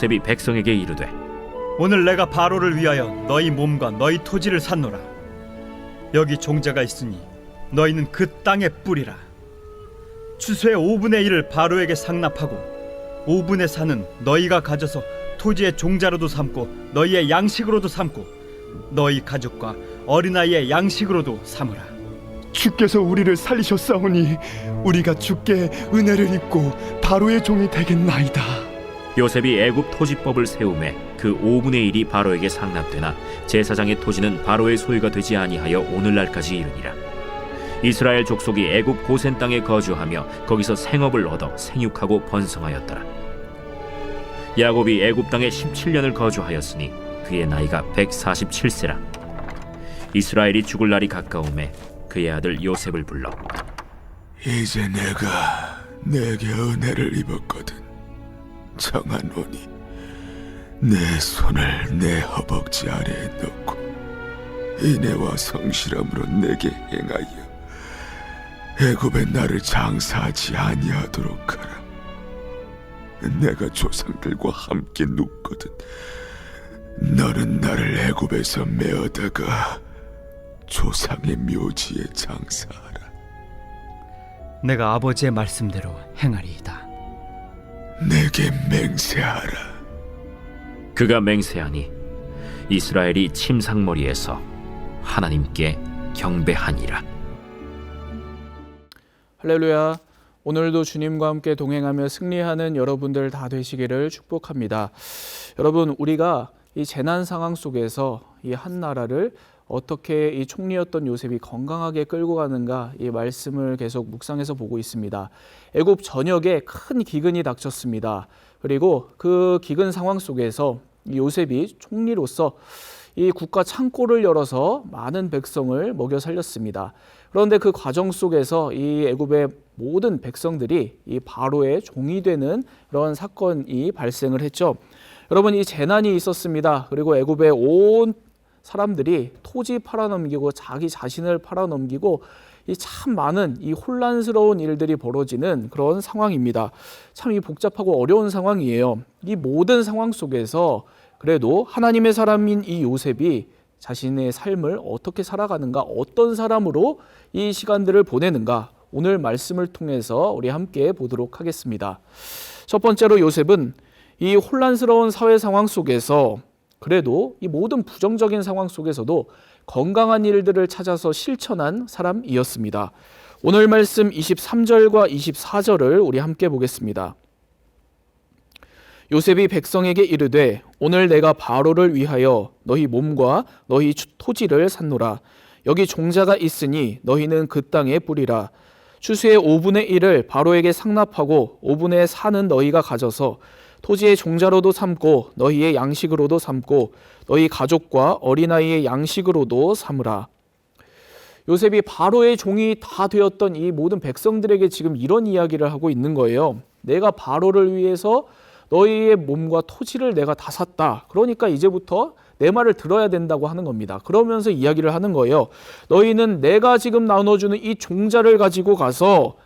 요셉이 백성에게 이르되 오늘 내가 바로를 위하여 너희 몸과 너희 토지를 샀노라. 여기 종자가 있으니 너희는 그 땅의 뿌리라. 추수의 5분의 1을 바로에게 상납하고 5분의 4는 너희가 가져서 토지의 종자로도 삼고 너희의 양식으로도 삼고 너희 가족과 어린아이의 양식으로도 삼으라. 주께서 우리를 살리셨사오니 우리가 주께 은혜를 입고 바로의 종이 되겠나이다. 요셉이 애굽 토지법을 세우매 그 5분의 1이 바로에게 상납되나 제사장의 토지는 바로의 소유가 되지 아니하여 오늘날까지 이르니라. 이스라엘 족속이 애굽 고센 땅에 거주하며 거기서 생업을 얻어 생육하고 번성하였더라. 야곱이 애굽 땅에 17년을 거주하였으니 그의 나이가 147세라. 이스라엘이 죽을 날이 가까우매 그의 아들 요셉을 불러 이제 내가 내게 은혜를 입었거든. 청하노니 내 손을 내 허벅지 아래에 넣고 인애와 성실함으로 내게 행하여 애굽에 나를 장사하지 아니하도록 하라. 내가 조상들과 함께 눕거든. 너는 나를 애굽에서 메어다가 조상의 묘지에 장사하라. 내가 아버지의 말씀대로 행하리이다. 내게 맹세하라. 그가 맹세하니 이스라엘이 침상머리에서 하나님께 경배하니라. 할렐루야. 오늘도 주님과 함께 동행하며 승리하는 여러분들 다 되시기를 축복합니다. 여러분, 우리가 이 재난 상황 속에서 이 한 나라를 어떻게 이 총리였던 요셉이 건강하게 끌고 가는가, 이 말씀을 계속 묵상해서 보고 있습니다. 애굽 전역에 큰 기근이 닥쳤습니다. 그리고 그 기근 상황 속에서 이 요셉이 총리로서 이 국가 창고를 열어서 많은 백성을 먹여 살렸습니다. 그런데 그 과정 속에서 이 애굽의 모든 백성들이 이 바로의 종이 되는 그런 사건이 발생을 했죠. 여러분, 이 재난이 있었습니다. 그리고 애굽의 온 사람들이 토지 팔아넘기고 자기 자신을 팔아넘기고 이 참 많은 이 혼란스러운 일들이 벌어지는 그런 상황입니다. 참 이 복잡하고 어려운 상황이에요. 이 모든 상황 속에서 그래도 하나님의 사람인 이 요셉이 자신의 삶을 어떻게 살아가는가, 어떤 사람으로 이 시간들을 보내는가, 오늘 말씀을 통해서 우리 함께 보도록 하겠습니다. 첫 번째로 요셉은 이 혼란스러운 사회 상황 속에서 그래도 이 모든 부정적인 상황 속에서도 건강한 일들을 찾아서 실천한 사람이었습니다. 오늘 말씀 23절과 24절을 우리 함께 보겠습니다. 요셉이 백성에게 이르되 오늘 내가 바로를 위하여 너희 몸과 너희 토지를 샀노라. 여기 종자가 있으니 너희는 그 땅에 뿌리라. 추수의 5분의 1을 바로에게 상납하고 5분의 4는 너희가 가져서 토지의 종자로도 삼고 너희의 양식으로도 삼고 너희 가족과 어린아이의 양식으로도 삼으라. 요셉이 바로의 종이 다 되었던 이 모든 백성들에게 지금 이런 이야기를 하고 있는 거예요. 내가 바로를 위해서 너희의 몸과 토지를 내가 다 샀다. 그러니까 이제부터 내 말을 들어야 된다고 하는 겁니다. 그러면서 이야기를 하는 거예요. 너희는 내가 지금 나눠주는 이 종자를 가지고 가서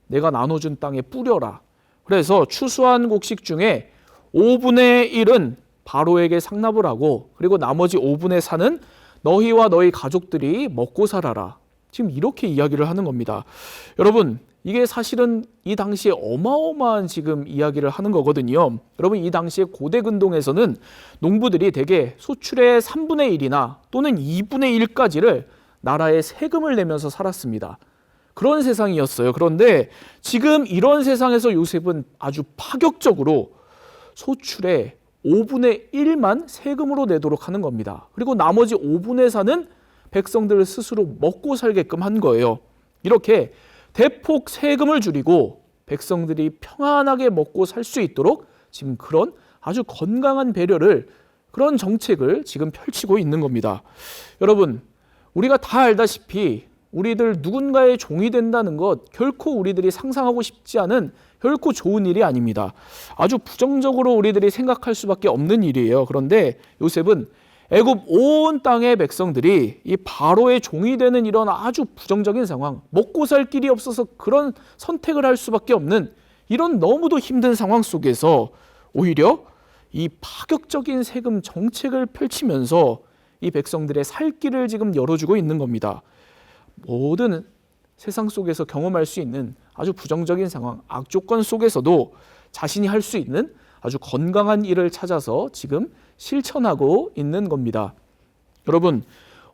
내가 나눠준 땅에 뿌려라. 그래서 추수한 곡식 중에 5분의 1은 바로에게 상납을 하고 그리고 나머지 5분의 4는 너희와 너희 가족들이 먹고 살아라. 지금 이렇게 이야기를 하는 겁니다. 여러분, 이게 사실은 이 당시에 어마어마한 지금 이야기를 하는 거거든요. 여러분, 이 당시에 고대 근동에서는 농부들이 대개 소출의 3분의 1이나 또는 2분의 1까지를 나라에 세금을 내면서 살았습니다. 그런 세상이었어요. 그런데 지금 이런 세상에서 요셉은 아주 파격적으로 소출의 5분의 1만 세금으로 내도록 하는 겁니다. 그리고 나머지 5분의 4는 백성들을 스스로 먹고 살게끔 한 거예요. 이렇게 대폭 세금을 줄이고 백성들이 평안하게 먹고 살 수 있도록 지금 그런 아주 건강한 배려를, 그런 정책을 지금 펼치고 있는 겁니다. 여러분, 우리가 다 알다시피 우리들 누군가의 종이 된다는 것 결코 우리들이 상상하고 싶지 않은 결코 좋은 일이 아닙니다. 아주 부정적으로 우리들이 생각할 수밖에 없는 일이에요. 그런데 요셉은 애굽 온 땅의 백성들이 이 바로의 종이 되는 이런 아주 부정적인 상황, 먹고 살 길이 없어서 그런 선택을 할 수밖에 없는 이런 너무도 힘든 상황 속에서 오히려 이 파격적인 세금 정책을 펼치면서 이 백성들의 살 길을 지금 열어주고 있는 겁니다. 모든 세상 속에서 경험할 수 있는 아주 부정적인 상황, 악조건 속에서도 자신이 할 수 있는 아주 건강한 일을 찾아서 지금 실천하고 있는 겁니다. 여러분,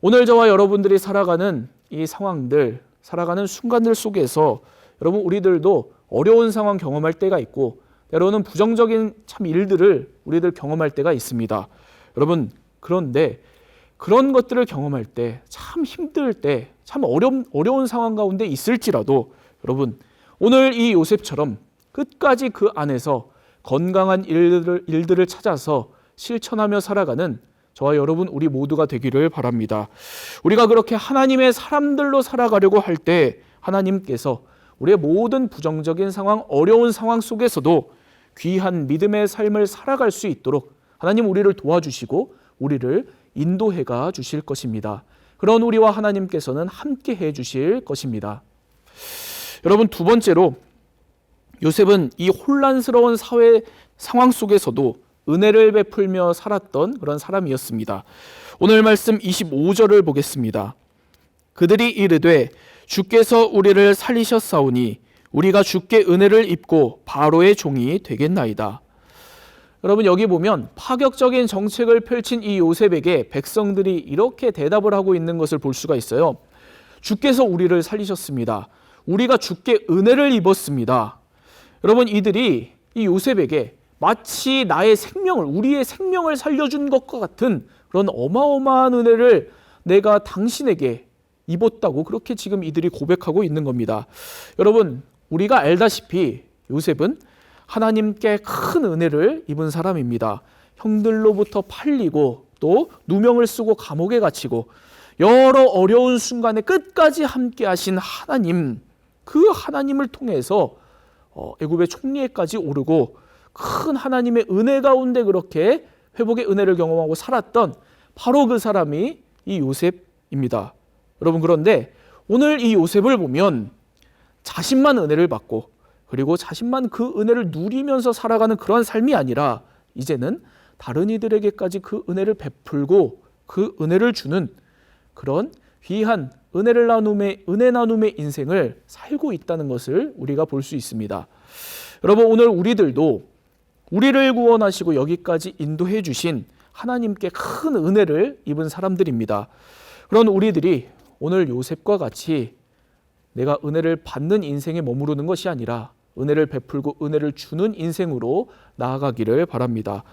오늘 저와 여러분들이 살아가는 이 상황들, 살아가는 순간들 속에서 여러분 우리들도 어려운 상황 경험할 때가 있고 때로는 부정적인 참 일들을 우리들 경험할 때가 있습니다. 여러분, 그런데 그런 것들을 경험할 때, 참 힘들 때, 참 어려운 상황 가운데 있을지라도 여러분, 오늘 이 요셉처럼 끝까지 그 안에서 건강한 일들을 찾아서 실천하며 살아가는 저와 여러분 우리 모두가 되기를 바랍니다. 우리가 그렇게 하나님의 사람들로 살아가려고 할 때 하나님께서 우리의 모든 부정적인 상황, 어려운 상황 속에서도 귀한 믿음의 삶을 살아갈 수 있도록 하나님 우리를 도와주시고 우리를 인도해가 주실 것입니다. 그런 우리와 하나님께서는 함께 해 주실 것입니다. 여러분, 두 번째로 요셉은 이 혼란스러운 사회 상황 속에서도 은혜를 베풀며 살았던 그런 사람이었습니다. 오늘 말씀 25절을 보겠습니다. 그들이 이르되 주께서 우리를 살리셨사오니 우리가 주께 은혜를 입고 바로의 종이 되겠나이다. 여러분, 여기 보면 파격적인 정책을 펼친 이 요셉에게 백성들이 이렇게 대답을 하고 있는 것을 볼 수가 있어요. 주께서 우리를 살리셨습니다. 우리가 주께 은혜를 입었습니다. 여러분, 이들이 이 요셉에게 마치 나의 생명을, 우리의 생명을 살려준 것과 같은 그런 어마어마한 은혜를 내가 당신에게 입었다고 그렇게 지금 이들이 고백하고 있는 겁니다. 여러분, 우리가 알다시피 요셉은 하나님께 큰 은혜를 입은 사람입니다. 형들로부터 팔리고 또 누명을 쓰고 감옥에 갇히고 여러 어려운 순간에 끝까지 함께 하신 하나님, 그 하나님을 통해서 애굽의 총리에까지 오르고 큰 하나님의 은혜 가운데 그렇게 회복의 은혜를 경험하고 살았던 바로 그 사람이 이 요셉입니다. 여러분, 그런데 오늘 이 요셉을 보면 자신만 은혜를 받고 그리고 자신만 그 은혜를 누리면서 살아가는 그런 삶이 아니라 이제는 다른 이들에게까지 그 은혜를 베풀고 그 은혜를 주는 그런 귀한 은혜 나눔의 인생을 살고 있다는 것을 우리가 볼 수 있습니다. 여러분, 오늘 우리들도 우리를 구원하시고 여기까지 인도해 주신 하나님께 큰 은혜를 입은 사람들입니다. 그런 우리들이 오늘 요셉과 같이 내가 은혜를 받는 인생에 머무르는 것이 아니라 은혜를 베풀고 은혜를 주는 인생으로 나아가기를 바랍니다.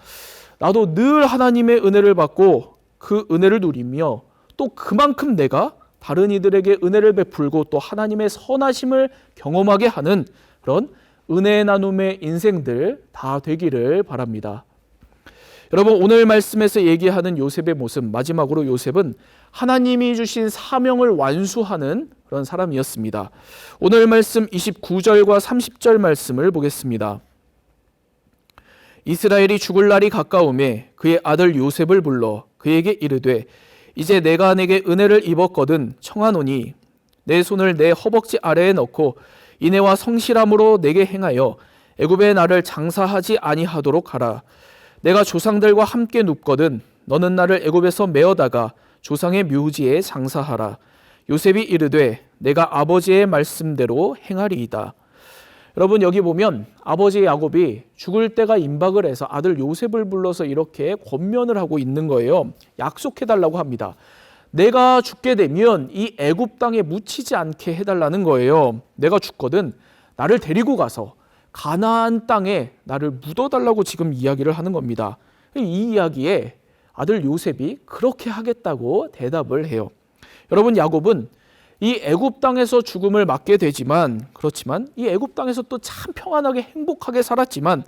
나도 늘 하나님의 은혜를 받고 그 은혜를 누리며 또 그만큼 내가 다른 이들에게 은혜를 베풀고 또 하나님의 선하심을 경험하게 하는 그런 은혜 나눔의 인생들 다 되기를 바랍니다. 여러분, 오늘 말씀에서 얘기하는 요셉의 모습, 마지막으로 요셉은 하나님이 주신 사명을 완수하는 그런 사람이었습니다. 오늘 말씀 29절과 30절 말씀을 보겠습니다. 이스라엘이 죽을 날이 가까우매 그의 아들 요셉을 불러 그에게 이르되 이제 내가 내게 은혜를 입었거든 청하노니 내 손을 내 허벅지 아래에 넣고 인애와 성실함으로 내게 행하여 애굽의 나를 장사하지 아니하도록 하라. 내가 조상들과 함께 눕거든 너는 나를 애굽에서 메어다가 조상의 묘지에 장사하라. 요셉이 이르되 내가 아버지의 말씀대로 행하리이다. 여러분, 여기 보면 아버지 야곱이 죽을 때가 임박을 해서 아들 요셉을 불러서 이렇게 권면을 하고 있는 거예요. 약속해달라고 합니다. 내가 죽게 되면 이 애굽 땅에 묻히지 않게 해달라는 거예요. 내가 죽거든 나를 데리고 가서 가나안 땅에 나를 묻어달라고 지금 이야기를 하는 겁니다. 이 이야기에 아들 요셉이 그렇게 하겠다고 대답을 해요. 여러분, 야곱은 이 애굽 땅에서 죽음을 맞게 되지만 그렇지만 이 애굽 땅에서 또 참 평안하게 행복하게 살았지만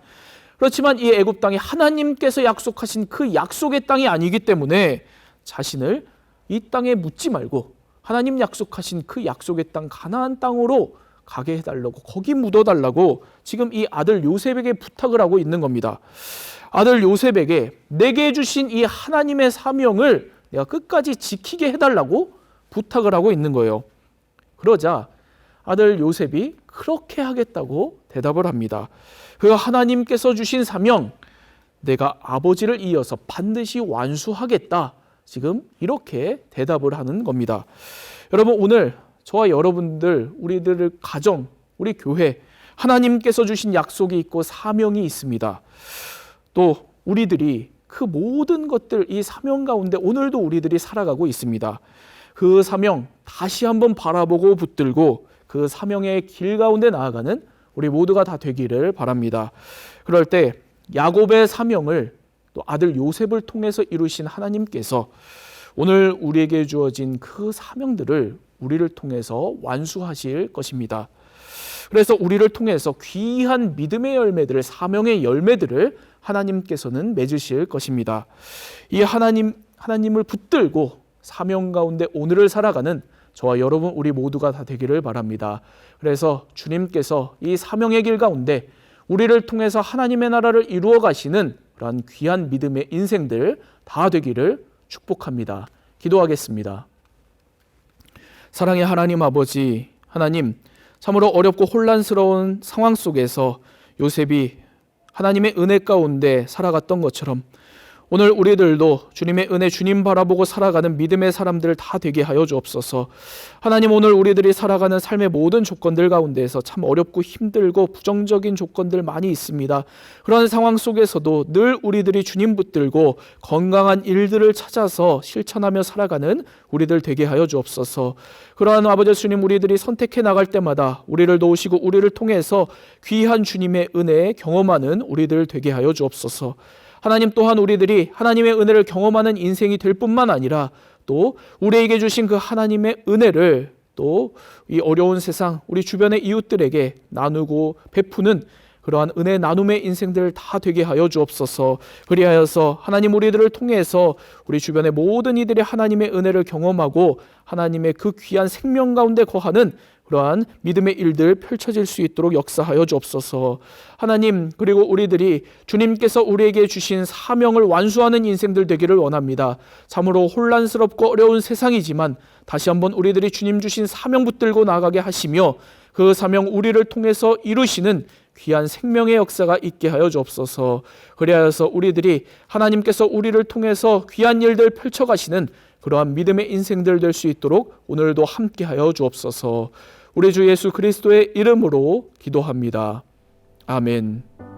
그렇지만 이 애굽 땅이 하나님께서 약속하신 그 약속의 땅이 아니기 때문에 자신을 이 땅에 묻지 말고 하나님 약속하신 그 약속의 땅 가나안 땅으로 가게 해달라고 거기 묻어달라고 지금 이 아들 요셉에게 부탁을 하고 있는 겁니다. 아들 요셉에게 내게 주신 이 하나님의 사명을 내가 끝까지 지키게 해달라고 부탁을 하고 있는 거예요. 그러자 아들 요셉이 그렇게 하겠다고 대답을 합니다. 그 하나님께서 주신 사명, 내가 아버지를 이어서 반드시 완수하겠다. 지금 이렇게 대답을 하는 겁니다. 여러분, 오늘 저와 여러분들, 우리들의 가정, 우리 교회, 하나님께서 주신 약속이 있고 사명이 있습니다. 또 우리들이 그 모든 것들, 이 사명 가운데 오늘도 우리들이 살아가고 있습니다. 그 사명 다시 한번 바라보고 붙들고 그 사명의 길 가운데 나아가는 우리 모두가 다 되기를 바랍니다. 그럴 때 야곱의 사명을 또 아들 요셉을 통해서 이루신 하나님께서 오늘 우리에게 주어진 그 사명들을 우리를 통해서 완수하실 것입니다. 그래서 우리를 통해서 귀한 믿음의 열매들을, 사명의 열매들을 하나님께서는 맺으실 것입니다. 이 하나님을 붙들고 사명 가운데 오늘을 살아가는 저와 여러분 우리 모두가 다 되기를 바랍니다. 그래서 주님께서 이 사명의 길 가운데 우리를 통해서 하나님의 나라를 이루어 가시는 그러한 귀한 믿음의 인생들 다 되기를 축복합니다. 기도하겠습니다. 사랑의 하나님 아버지, 하나님, 참으로 어렵고 혼란스러운 상황 속에서 요셉이 하나님의 은혜 가운데 살아갔던 것처럼 오늘 우리들도 주님의 은혜, 주님 바라보고 살아가는 믿음의 사람들 다 되게 하여 주옵소서. 하나님, 오늘 우리들이 살아가는 삶의 모든 조건들 가운데에서 참 어렵고 힘들고 부정적인 조건들 많이 있습니다. 그런 상황 속에서도 늘 우리들이 주님 붙들고 건강한 일들을 찾아서 실천하며 살아가는 우리들 되게 하여 주옵소서. 그러한 아버지 주님, 우리들이 선택해 나갈 때마다 우리를 도우시고 우리를 통해서 귀한 주님의 은혜 경험하는 우리들 되게 하여 주옵소서. 하나님, 또한 우리들이 하나님의 은혜를 경험하는 인생이 될 뿐만 아니라 또 우리에게 주신 그 하나님의 은혜를 또 이 어려운 세상 우리 주변의 이웃들에게 나누고 베푸는 그러한 은혜 나눔의 인생들 다 되게 하여 주옵소서. 그리하여서 하나님, 우리들을 통해서 우리 주변의 모든 이들이 하나님의 은혜를 경험하고 하나님의 그 귀한 생명 가운데 거하는 그러한 믿음의 일들 펼쳐질 수 있도록 역사하여 주옵소서. 하나님, 그리고 우리들이 주님께서 우리에게 주신 사명을 완수하는 인생들 되기를 원합니다. 참으로 혼란스럽고 어려운 세상이지만 다시 한번 우리들이 주님 주신 사명 붙들고 나가게 하시며 그 사명 우리를 통해서 이루시는 귀한 생명의 역사가 있게 하여 주옵소서. 그리하여서 우리들이 하나님께서 우리를 통해서 귀한 일들 펼쳐가시는 그러한 믿음의 인생들 될 수 있도록 오늘도 함께 하여 주옵소서. 우리 주 예수 그리스도의 이름으로 기도합니다. 아멘.